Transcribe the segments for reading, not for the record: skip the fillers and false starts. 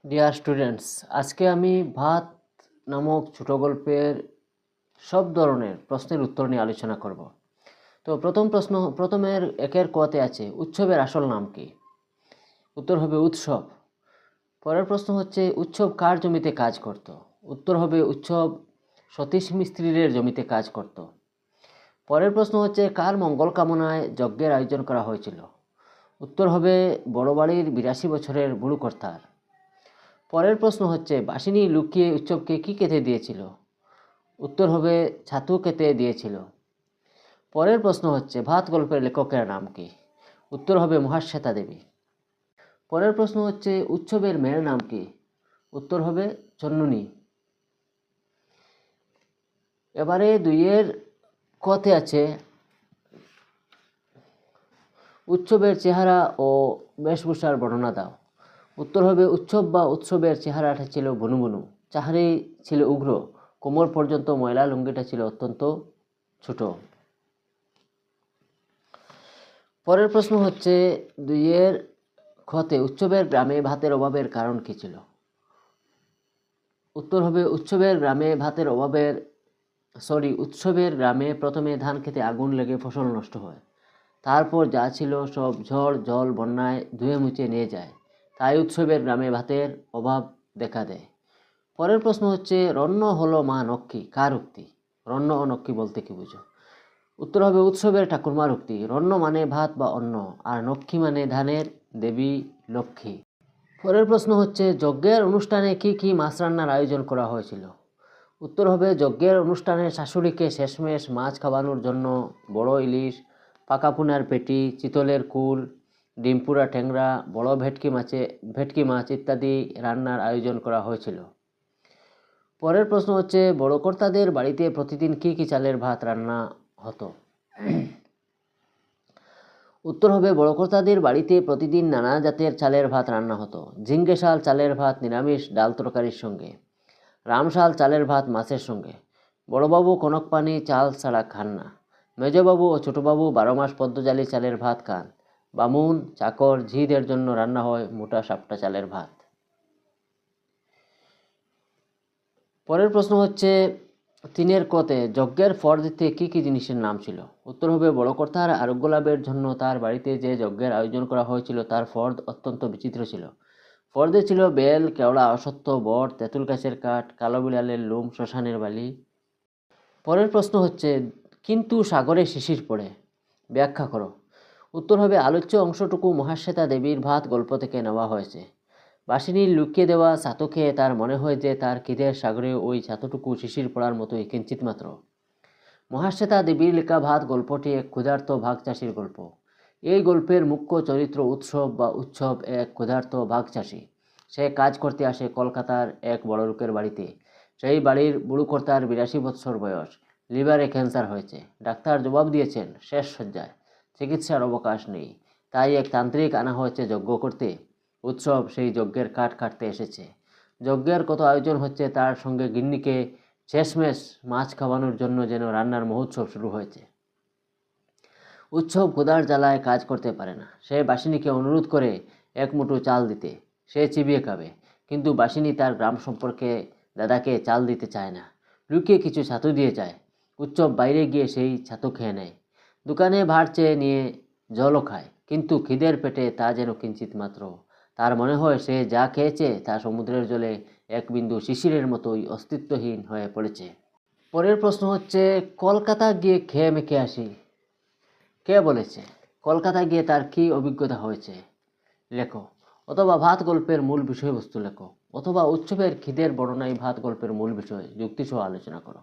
Dear students, আজকে আমি ভাত নামক ছোট গল্পের সব ধরনের প্রশ্নের উত্তর নিয়ে আলোচনা করব। তো প্রথমের একের কতে আছে উৎসবের আসল নাম কি? উত্তর হবে উৎসব। পরের প্রশ্ন হচ্ছে উৎসব কার জমিতে কাজ করত? উত্তর হবে উৎসব সতীশ মিস্ত্রির জমিতে কাজ করত। পরের প্রশ্ন হচ্ছে কার মঙ্গল কামনায় যজ্ঞের আয়োজন করা হয়েছিল? উত্তর হবে বড় বাড়ির 82 বছরের বুড়ো কর্তার। পরের প্রশ্ন হচ্ছে বাসিনী লুকিয়ে উৎসবকে কি খেতে দিয়েছিল? উত্তর হবে ছাতু খেতে দিয়েছিল। পরের প্রশ্ন হচ্ছে ভাত গল্পের লেখকের নাম কি? উত্তর হবে মহাশ্বেতা দেবী। পরের প্রশ্ন হচ্ছে উৎসবের মেয়ের নাম কি? উত্তর হবে চন্নুনী। এবারে দুইয়ের কতে আছে উৎসবের চেহারা ও বেশভূষার বর্ণনা দাও। উত্তর হবে উৎসব বা উৎসবের চেহারাটা ছিল বুনু বুনু, চাহারি ছিল উগ্র, কোমর পর্যন্ত ময়লা লুঙ্গিটা ছিল অত্যন্ত ছোট। পরের প্রশ্ন হচ্ছে দুইয়ের খতে উৎসবের গ্রামে ভাতের অভাবের কারণ কি ছিল? উত্তর হবে উৎসবের গ্রামে প্রথমে ধান খেতে আগুন লেগে ফসল নষ্ট হয়, তারপর যা ছিল সব ঝড় জল বন্যায় ধুয়ে মুছে নিয়ে যায়, তাই উৎসবের গ্রামে ভাতের অভাব দেখা দেয়। পরের প্রশ্ন হচ্ছে রণ্য হলো মা নক্ষী, কার উক্তি? রণ্য ও নক্ষী বলতে কি বুঝো? উত্তর হবে উৎসবের ঠাকুরমার উক্তি। রণ্য মানে ভাত বা অন্ন, আর নক্ষী মানে ধানের দেবী লক্ষ্মী। পরের প্রশ্ন হচ্ছে যজ্ঞের অনুষ্ঠানে কি কি মাছ রান্নার আয়োজন করা হয়েছিল? উত্তর হবে যজ্ঞের অনুষ্ঠানে শাশুড়িকে শেষমেশ মাছ খাওয়ানোর জন্য বড় ইলিশ, পাকা পুনার পেটি, চিতলের কুল, ডিমপুরা ট্যাংরা, বড় ভেটকি মাছ ইত্যাদি রান্নার আয়োজন করা হয়েছিল। পরের প্রশ্ন হচ্ছে বড় কর্তাদের বাড়িতে প্রতিদিন কি কি চালের ভাত রান্না হতো? উত্তর হবে বড় কর্তাদের বাড়িতে প্রতিদিন নানা জাতের চালের ভাত রান্না হতো। ঝিঙ্গে শাল চালের ভাত নিরামিষ ডাল তরকারির সঙ্গে, রামশাল চালের ভাত মাছের সঙ্গে। বড়বাবু কনক পানি চাল ছাড়া খান না। মেজবাবু ও ছোটবাবু 12 মাস পদ্মজালি চালের ভাত খান। বামুন চাকর ঝিদের জন্য রান্না হয় মোটা সাপটা চালের ভাত। পরের প্রশ্ন হচ্ছে তিনের কতে যজ্ঞের ফর দিতে কি কি জিনিসের নাম ছিল? উত্তর হবে বড় কর্তার আরোগ্য লাভের জন্য তার বাড়িতে যে যজ্ঞের আয়োজন করা হয়েছিল তার ফর্দ অত্যন্ত বিচিত্র ছিল। ফর্দে ছিল বেল, কেওড়া, অসত্য, বট, তেঁতুল গাছের কাঠ, কালো বিড়ালের লোম, শ্মশানের বালি। পরের প্রশ্ন হচ্ছে কিন্তু সাগরে শিশির পড়ে, ব্যাখ্যা করো। উত্তর হবে আলোচ্য অংশটুকু মহাশ্বেতা দেবীর ভাত গল্প থেকে নেওয়া হয়েছে। বাসিনীর লুকিয়ে দেওয়া ছাতু খেয়ে তার মনে হয় যে তার খিদের সাগরে ওই ছাতুটুকু শিশির পড়ার মতোই কিঞ্চিত মাত্র। মহাশ্বেতা দেবীর লেখা ভাত গল্পটি এক ক্ষুধার্ত ভাগচাষীর গল্প। এই গল্পের মুখ্য চরিত্র উৎসব এক ক্ষুধার্ত ভাগচাষী। সে কাজ করতে আসে কলকাতার এক বড় লোকের বাড়িতে। সেই বাড়ির বুড়ো কর্তার 82 বৎসর বয়স, লিভারে ক্যান্সার হয়েছে। ডাক্তার জবাব দিয়েছেন শেষ শয্যায়, চিকিৎসার অবকাশ নেই, তাই এক তান্ত্রিক আনা হয়েছে যজ্ঞ করতে। উৎসব সেই যজ্ঞের কাঠ কাটতে এসেছে। যজ্ঞের কত আয়োজন হচ্ছে, তার সঙ্গে গিন্নিকে শেষমেশ মাছ খাওয়ানোর জন্য যেন রান্নার মহোৎসব শুরু হয়েছে। উৎসব ক্ষুধার জ্বালায় কাজ করতে পারে না। সে বাসিনীকে অনুরোধ করে এক মুঠো চাল দিতে। সে চিবিয়ে খাবে, কিন্তু বাসিনী তার গ্রাম সম্পর্কে দাদাকে চাল দিতে চায় না। লুকিয়ে কিছু ছাতু দিয়ে যায়। উৎসব বাইরে গিয়ে সেই ছাতু খেয়ে নেয়। দোকানে ভাড় চেয়ে নিয়ে জলও খায়, কিন্তু খিদের পেটে তা যেন কিঞ্চিত মাত্র। তার মনে হয় সে যা খেয়েছে তা সমুদ্রের জলে এক বিন্দু শিশিরের মতোই অস্তিত্বহীন হয়ে পড়েছে। পরের প্রশ্ন হচ্ছে কলকাতা গিয়ে খেয়ে মেখে আসি, কে বলেছে? কলকাতা গিয়ে তার কি অভিজ্ঞতা হয়েছে লেখো। অথবা ভাত গল্পের মূল বিষয়বস্তু লেখো। অথবা উৎসবের খিদের বর্ণনায় ভাত গল্পের মূল বিষয় যুক্তিসহ আলোচনা করো।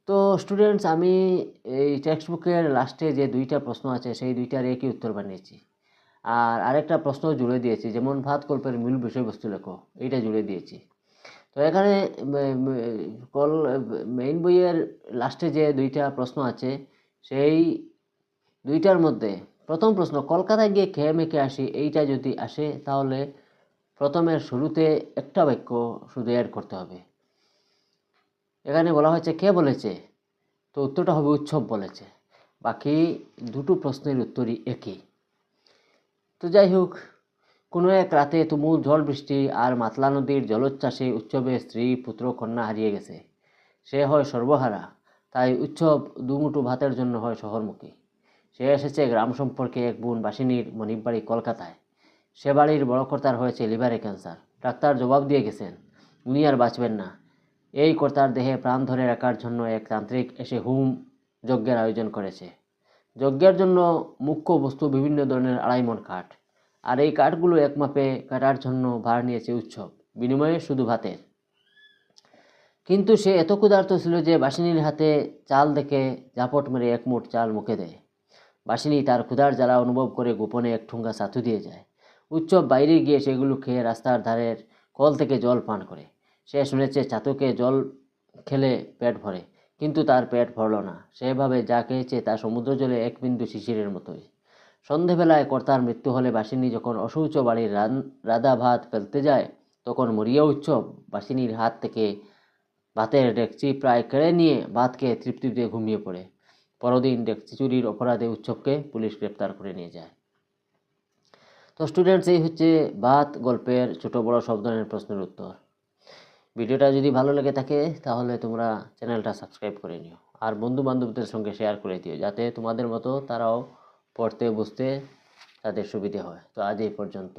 তো স্টুডেন্টস, আমি এই টেক্সট বুকের লাস্টে যে দুইটা প্রশ্ন আছে সেই দুইটার একই উত্তর বানিয়েছি, আর আরেকটা প্রশ্ন জুড়ে দিয়েছি, যেমন ভাত গল্পের মূল বিষয়বস্তু লেখো, এইটা জুড়ে দিয়েছি। তো এখানে মেইন বইয়ের লাস্টে যে দুইটা প্রশ্ন আছে সেই দুইটার মধ্যে প্রথম প্রশ্ন কলকাতায় গিয়ে খেয়ে মেখে আসি, এইটা যদি আসে তাহলে প্রথমের শুরুতে একটা বাক্য শুধু অ্যাড করতে হবে। এখানে বলা হয়েছে কে বলেছে, তো উত্তরটা হবে উৎসব বলেছে। বাকি দুটো প্রশ্নের উত্তরই একই। তো যাই হোক, কোনো এক রাতে তুমুল ঝড় বৃষ্টি আর মাতলা নদীর জলোচ্ছ্বাসে উৎসবে স্ত্রী পুত্র কন্যা হারিয়ে গেছে। সে হয় সর্বহারা, তাই উৎসব দুমুঠো ভাতের জন্য হয় শহরমুখী। সে এসেছে গ্রাম সম্পর্কে এক বোন বাসিনীর মনিব বাড়ি কলকাতায়। সে বাড়ির বড় কর্তার হয়েছে লিভারে ক্যান্সার। ডাক্তার জবাব দিয়ে গেছেন উনি আর বাঁচবেন না। এই কর্তার দেহে প্রাণ ধরে রাখার জন্য এক তান্ত্রিক এসে হোম যজ্ঞের আয়োজন করেছে। যজ্ঞের জন্য মুখ্য বস্তু বিভিন্ন ধরনের 2.5 মণ কাঠ, আর এই কাঠগুলো এক মাপে কাটার জন্য ভার নিয়েছে উৎসব, বিনিময়ে শুধু ভাতের। কিন্তু সে এত ক্ষুধার্ত ছিল যে বাসিনীর হাতে চাল দেখে ঝাপট মেরে এক মুঠ চাল মুখে দেয়। বাসিনী তার ক্ষুধার জ্বালা অনুভব করে গোপনে এক ঠুঙ্গা ছাতু দিয়ে যায়। উৎসব বাইরে গিয়ে সেগুলো খেয়ে রাস্তার ধারের কল থেকে জল পান করে। সে শুনেছে ছাতুকে জল খেলে পেট ভরে, কিন্তু তার পেট ভরল না। সেভাবে যা খেয়েছে তা সমুদ্র জলে এক বিন্দু শিশিরের মতোই। সন্ধেবেলায় কর্তার মৃত্যু হলে বাসিনী যখন অশৌচ বাড়ির রাধা ভাত ফেলতে যায়, তখন মরিয়া উৎসব বাসিনীর হাত থেকে ভাতের ডেকচি প্রায় কেড়ে নিয়ে ভাত খেয়ে তৃপ্তিতে ঘুমিয়ে পড়ে। পরদিন ডেকচি চুরির অপরাধে উৎসবকে পুলিশ গ্রেপ্তার করে নিয়ে যায়। তো স্টুডেন্টস, এই হচ্ছে ভাত গল্পের ছোট বড় সব ধরনের প্রশ্নের উত্তর। ভিডিওটা যদি ভালো লেগে থাকে তাহলে তোমরা চ্যানেলটা সাবস্ক্রাইব করে নিও, আর বন্ধু বান্ধবদের সঙ্গে শেয়ার করে দিও, যাতে তোমাদের মতো তারাও পড়তে বুঝতে তাদের সুবিধে হয়। তো আজ এই পর্যন্ত।